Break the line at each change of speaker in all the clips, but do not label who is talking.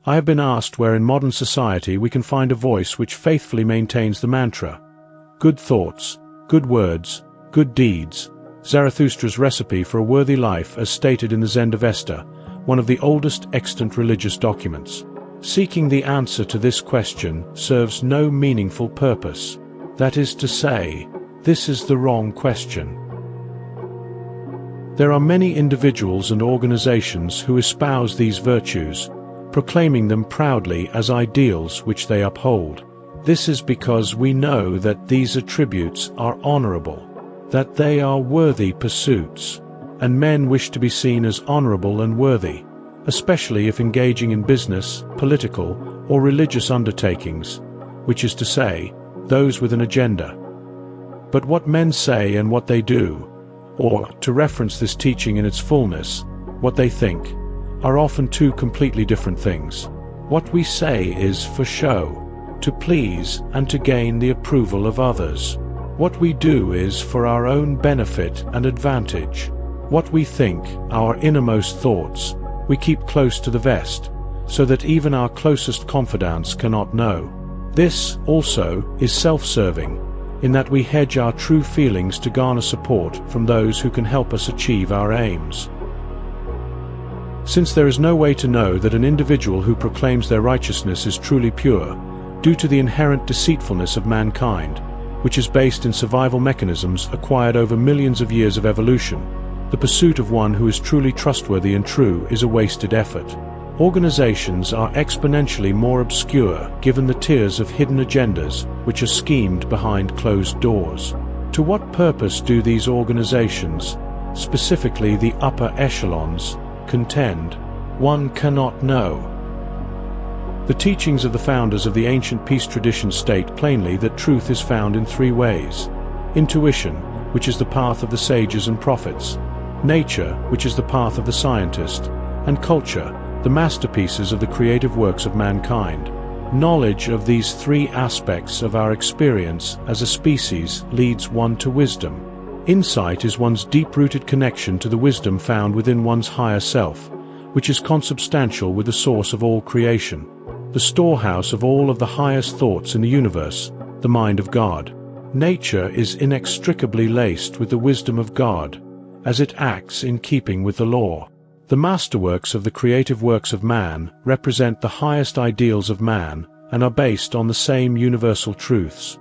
I have been asked where in modern society we can find a voice which faithfully maintains the mantra, good thoughts, good words, good deeds, Zarathustra's recipe for a worthy life as stated in the Zendavesta, one of the oldest extant religious documents. Seeking the answer to this question serves no meaningful purpose. That is to say, this is the wrong question. There are many individuals and organizations who espouse these virtues, proclaiming them proudly as ideals which they uphold. This is because we know that these attributes are honorable, that they are worthy pursuits, and men wish to be seen as honorable and worthy, especially if engaging in business, political, or religious undertakings, which is to say, those with an agenda. But what men say and what they do, or, to reference this teaching in its fullness, what they think, are often two completely different things. What we say is for show, to please and to gain the approval of others. What we do is for our own benefit and advantage. What we think, our innermost thoughts, we keep close to the vest, so that even our closest confidants cannot know. This, also, is self-serving, in that we hedge our true feelings to garner support from those who can help us achieve our aims. Since there is no way to know that an individual who proclaims their righteousness is truly pure, due to the inherent deceitfulness of mankind, which is based in survival mechanisms acquired over millions of years of evolution, the pursuit of one who is truly trustworthy and true is a wasted effort. Organizations are exponentially more obscure given the tiers of hidden agendas which are schemed behind closed doors. To what purpose do these organizations, specifically the upper echelons, contend? One cannot know. The teachings of the founders of the ancient peace tradition state plainly that truth is found in three ways: intuition, which is the path of the sages and prophets; nature, which is the path of the scientist; and culture, the masterpieces of the creative works of mankind. Knowledge of these three aspects of our experience as a species leads one to wisdom. Insight is one's deep-rooted connection to the wisdom found within one's higher self, which is consubstantial with the source of all creation, the storehouse of all of the highest thoughts in the universe, the mind of God. Nature is inextricably laced with the wisdom of God, as it acts in keeping with the law. The masterworks of the creative works of man represent the highest ideals of man and are based on the same universal truths.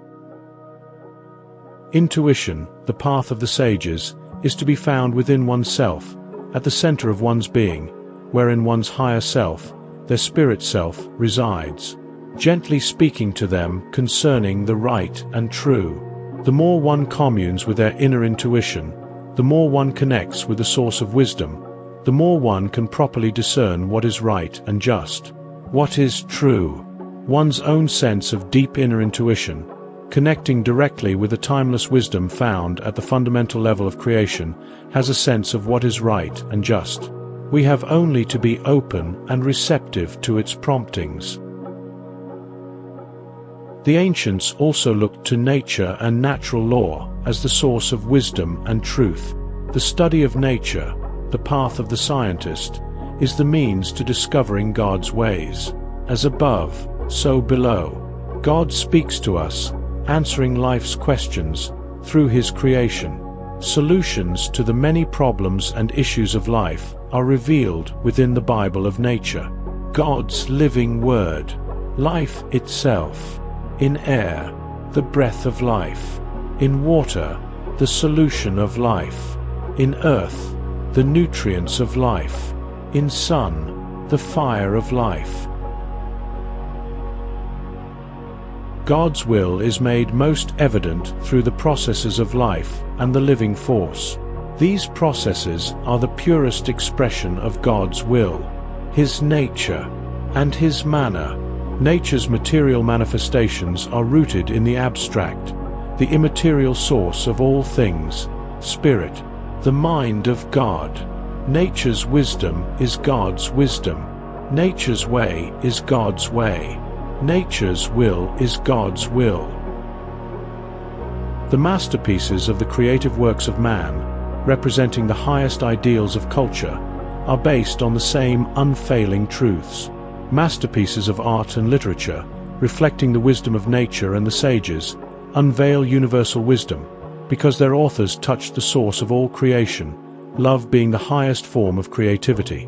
Intuition, the path of the sages, is to be found within oneself, at the center of one's being, wherein one's higher self, their spirit self, resides, gently speaking to them concerning the right and true. The more one communes with their inner intuition, the more one connects with the source of wisdom, the more one can properly discern what is right and just, what is true. One's own sense of deep inner intuition, connecting directly with the timeless wisdom found at the fundamental level of creation, has a sense of what is right and just. We have only to be open and receptive to its promptings. The ancients also looked to nature and natural law as the source of wisdom and truth. The study of nature, the path of the scientist, is the means to discovering God's ways. As above, so below. God speaks to us, answering life's questions through His creation. Solutions to the many problems and issues of life are revealed within the Bible of nature. God's living word, life itself. In air, the breath of life. In water, the solution of life. In earth, the nutrients of life. In sun, the fire of life. God's will is made most evident through the processes of life and the living force. These processes are the purest expression of God's will, His nature, and His manner. Nature's material manifestations are rooted in the abstract, the immaterial source of all things, Spirit, the mind of God. Nature's wisdom is God's wisdom. Nature's way is God's way. Nature's will is God's will. The masterpieces of the creative works of man, representing the highest ideals of culture, are based on the same unfailing truths. Masterpieces of art and literature, reflecting the wisdom of nature and the sages, unveil universal wisdom, because their authors touched the source of all creation, love being the highest form of creativity.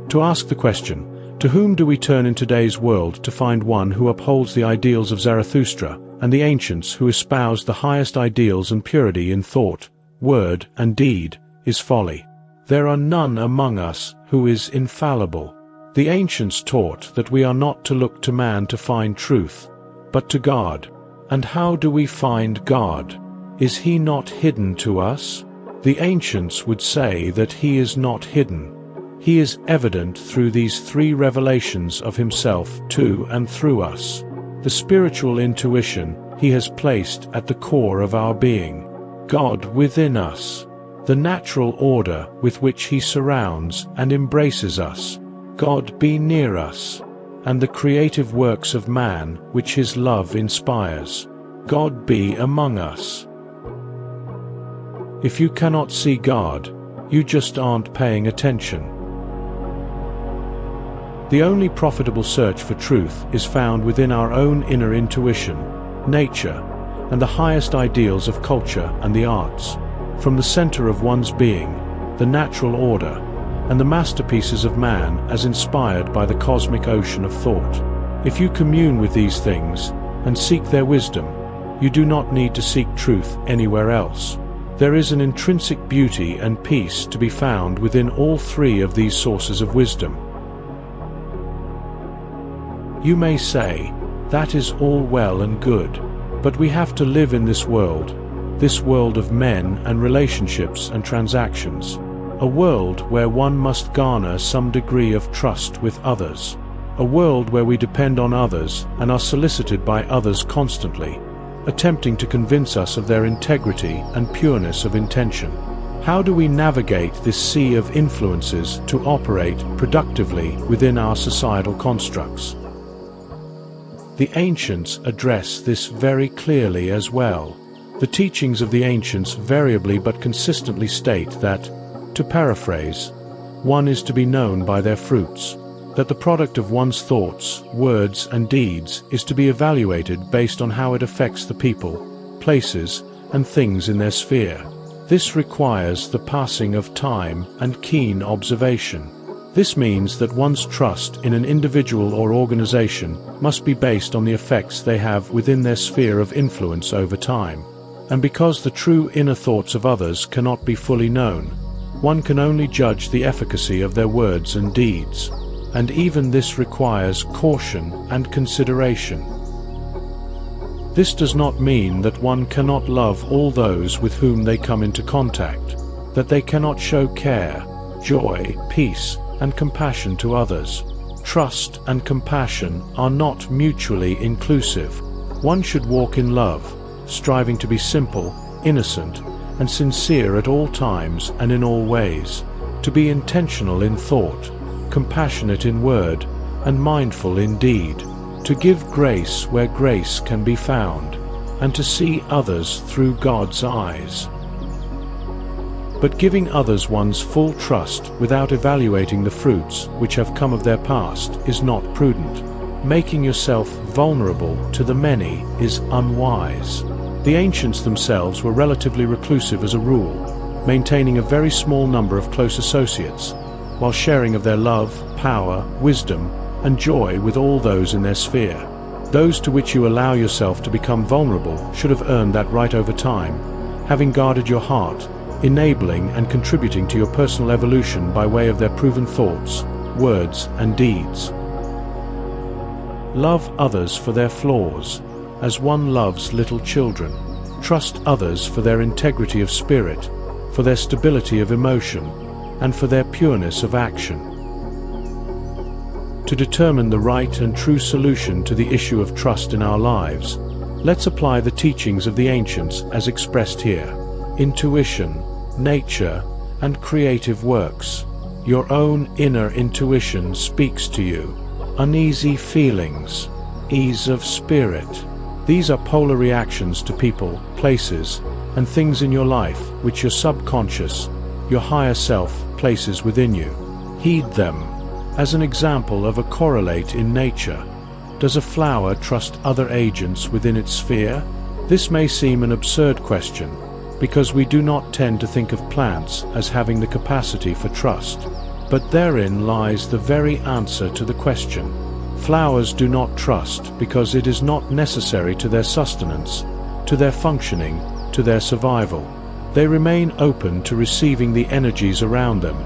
To ask the question, to whom do we turn in today's world to find one who upholds the ideals of Zarathustra and the ancients who espoused the highest ideals and purity in thought, word, and deed, is folly. There are none among us who is infallible. The ancients taught that we are not to look to man to find truth, but to God. And how do we find God? Is he not hidden to us? The ancients would say that he is not hidden. He is evident through these three revelations of himself to and through us. The spiritual intuition he has placed at the core of our being. God within us. The natural order with which he surrounds and embraces us. God be near us. And the creative works of man which his love inspires. God be among us. If you cannot see God, you just aren't paying attention. The only profitable search for truth is found within our own inner intuition, nature, and the highest ideals of culture and the arts. From the center of one's being, the natural order, and the masterpieces of man as inspired by the cosmic ocean of thought. If you commune with these things and seek their wisdom, you do not need to seek truth anywhere else. There is an intrinsic beauty and peace to be found within all three of these sources of wisdom. You may say, that is all well and good, but we have to live in this world of men and relationships and transactions. A world where one must garner some degree of trust with others. A world where we depend on others and are solicited by others constantly, attempting to convince us of their integrity and pureness of intention. How do we navigate this sea of influences to operate productively within our societal constructs? The ancients address this very clearly as well. The teachings of the ancients variably but consistently state that, to paraphrase, one is to be known by their fruits, that the product of one's thoughts, words, and deeds is to be evaluated based on how it affects the people, places, and things in their sphere. This requires the passing of time and keen observation. This means that one's trust in an individual or organization must be based on the effects they have within their sphere of influence over time. And because the true inner thoughts of others cannot be fully known, one can only judge the efficacy of their words and deeds, and even this requires caution and consideration. This does not mean that one cannot love all those with whom they come into contact, that they cannot show care, joy, peace, and compassion to others. Trust and compassion are not mutually inclusive. One should walk in love, striving to be simple, innocent, and sincere at all times and in all ways, to be intentional in thought, compassionate in word, and mindful in deed, to give grace where grace can be found, and to see others through God's eyes. But giving others one's full trust without evaluating the fruits which have come of their past is not prudent. Making yourself vulnerable to the many is unwise. The ancients themselves were relatively reclusive as a rule, maintaining a very small number of close associates, while sharing of their love, power, wisdom, and joy with all those in their sphere. Those to which you allow yourself to become vulnerable should have earned that right over time, having guarded your heart, enabling and contributing to your personal evolution by way of their proven thoughts, words, and deeds. Love others for their flaws, as one loves little children. Trust others for their integrity of spirit, for their stability of emotion, and for their pureness of action. To determine the right and true solution to the issue of trust in our lives, let's apply the teachings of the ancients as expressed here. Intuition, nature, and creative works. Your own inner intuition speaks to you. Uneasy feelings, ease of spirit. These are polar reactions to people, places, and things in your life which your subconscious, your higher self, places within you. Heed them. As an example of a correlate in nature, does a flower trust other agents within its sphere? This may seem an absurd question, because we do not tend to think of plants as having the capacity for trust. But therein lies the very answer to the question. Flowers do not trust because it is not necessary to their sustenance, to their functioning, to their survival. They remain open to receiving the energies around them,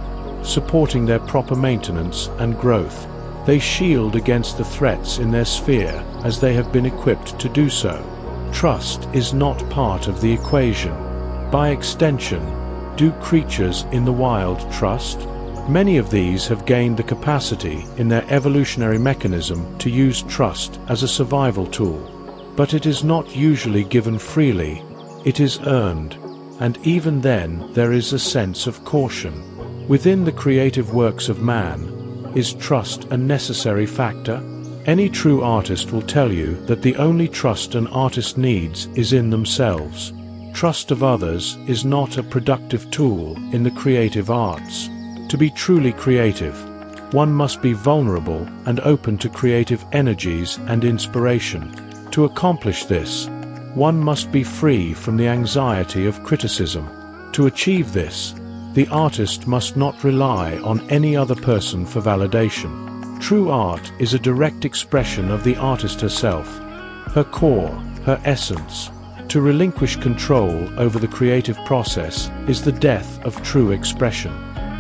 supporting their proper maintenance and growth. They shield against the threats in their sphere as they have been equipped to do so. Trust is not part of the equation. By extension, do creatures in the wild trust? Many of these have gained the capacity in their evolutionary mechanism to use trust as a survival tool. But it is not usually given freely, it is earned, and even then there is a sense of caution. Within the creative works of man, is trust a necessary factor? Any true artist will tell you that the only trust an artist needs is in themselves. Trust of others is not a productive tool in the creative arts. To be truly creative, one must be vulnerable and open to creative energies and inspiration. To accomplish this, one must be free from the anxiety of criticism. To achieve this, the artist must not rely on any other person for validation. True art is a direct expression of the artist herself, her core, her essence. To relinquish control over the creative process is the death of true expression.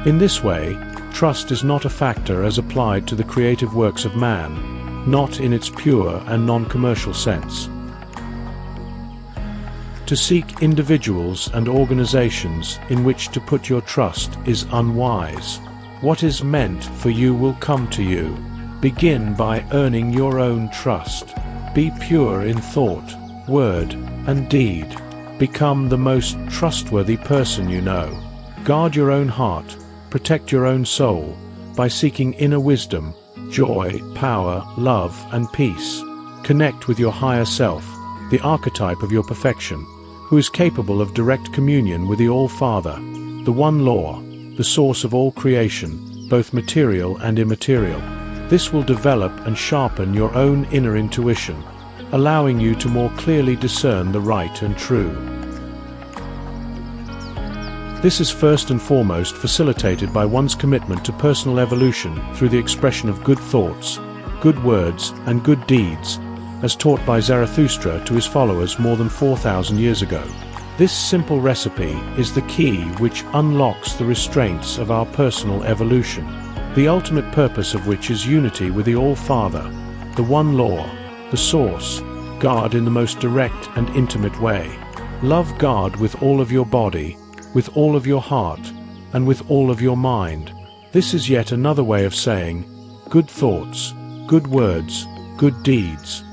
In this way, trust is not a factor as applied to the creative works of man, not in its pure and non-commercial sense. To seek individuals and organizations in which to put your trust is unwise. What is meant for you will come to you. Begin by earning your own trust. Be pure in thought, word, and deed. Become the most trustworthy person you know. Guard your own heart. Protect your own soul by seeking inner wisdom, joy, power, love, and peace. Connect with your higher self, the archetype of your perfection, who is capable of direct communion with the All-Father, the One Law, the source of all creation, both material and immaterial. This will develop and sharpen your own inner intuition, allowing you to more clearly discern the right and true. This is first and foremost facilitated by one's commitment to personal evolution through the expression of good thoughts, good words, and good deeds, as taught by Zarathustra to his followers more than 4,000 years ago. This simple recipe is the key which unlocks the restraints of our personal evolution, the ultimate purpose of which is unity with the All-Father, the One Law, the Source, God in the most direct and intimate way. Love God with all of your body, with all of your heart, and with all of your mind. This is yet another way of saying, good thoughts, good words, good deeds.